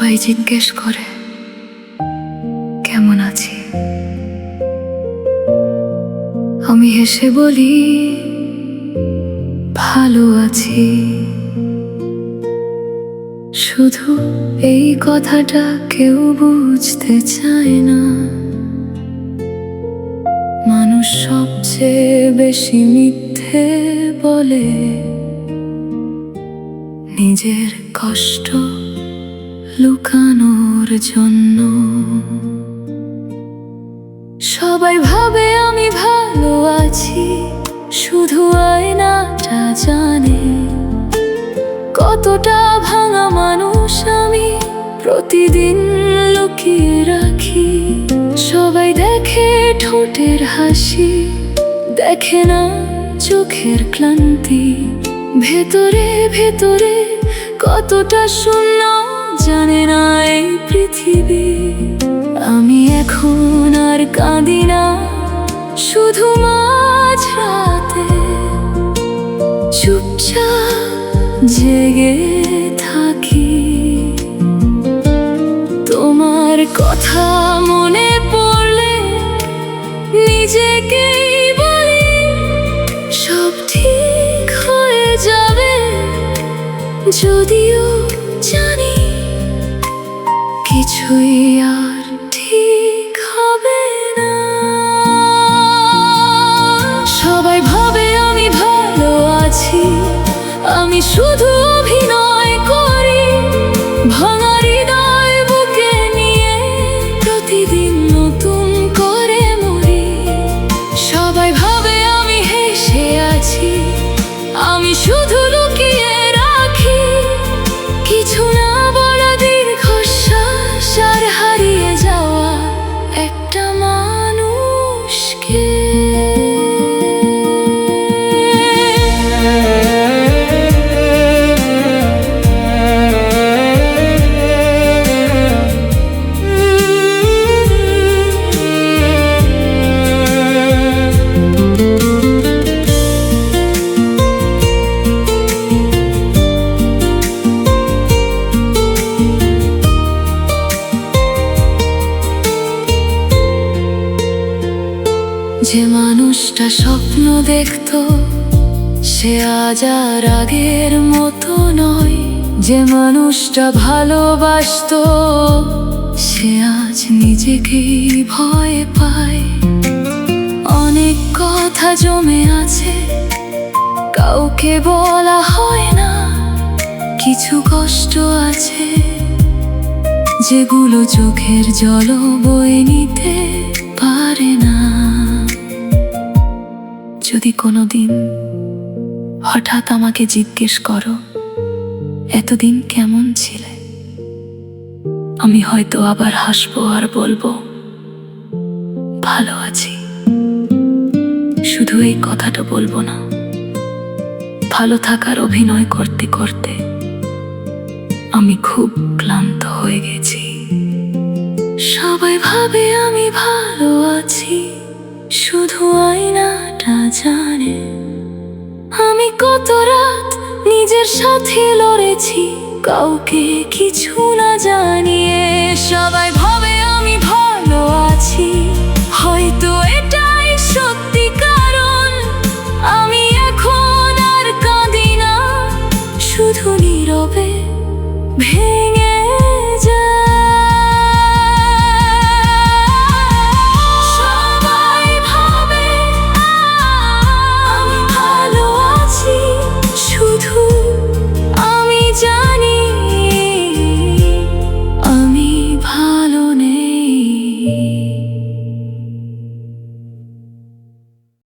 সবাই জিজ্ঞেস করে কেমন আছি। আমি হেসে বলি ভালো আছি। শুধু এই কথাটা কেউ বুঝতে চায় না। মানুষ সবচেয়ে বেশি মিথ্যে বলে নিজের কষ্ট লুকানোর জন্য। সবাই ভাবে আমি ভালো আছি, শুধু আয়নাটা জানে কতটা ভাঙা মানুষ আমি প্রতিদিন লুকিয়ে রাখি। সবাই দেখে ঠোঁটের হাসি, দেখে না চোখের ক্লান্তি। ভেতরে ভেতরে কতটা শূন্য জানে না এই পৃথিবী। আমি এখন আর কাঁদি না, শুধু মাঝরাতে চুপচাপ জেগে থাকি। তোমার কথা মনে পড়লে নিজেকেই বলি সব ঠিক হয়ে যাবে, যদিও জানি কিছুই আর ঠিক হবে না। সবাই ভাবে আমি ভালো আছি, আমি শুধু অভিনয় করি। ভাঙা হৃদয় বুকে নিয়ে প্রতিদিন নতুন করে মরি। সবাই ভাবে আমি হেসে আছি, আমি শুধু লুকিয়ে রাখি। কিছু না বলা দীর্ঘশ্বাস আর হারিয়ে যাওয়া একটা মানুষকে। যে মানুষটা স্বপ্ন দেখতো সে আজ আর আগের মতো নয়। যে মানুষটা ভালোবাসতো সে আজ নিজেকেই ভয় পায়। অনেক কথা জমে আছে, কাউকে বলা হয় না। কিছু কষ্ট আছে যেগুলো চোখের জল বয়ে নিতে পারে না। যদি কোনোদিন হঠাৎ আমাকে জিজ্ঞেস করো এতদিন কেমন ছিলে, আমি হয়তো আবার হাসবো আর বলবো ভালো আছি। শুধু এই কথাটা বলবো না, ভালো থাকার অভিনয় করতে করতে আমি খুব ক্লান্ত হয়ে গেছি। সবাই ভাবে আমি ভালো আছি, শুধু আয়নাটা জানে আমি কত রাত নিজের সাথে লড়েছি, কাউকে কিছু না জানিয়ে। সবাই ভাবে আমি ভালো আছি, হয়তো এটাই সত্যি কারণ আমি এখন আর কাঁদি না, শুধু নীরবে ভেঙে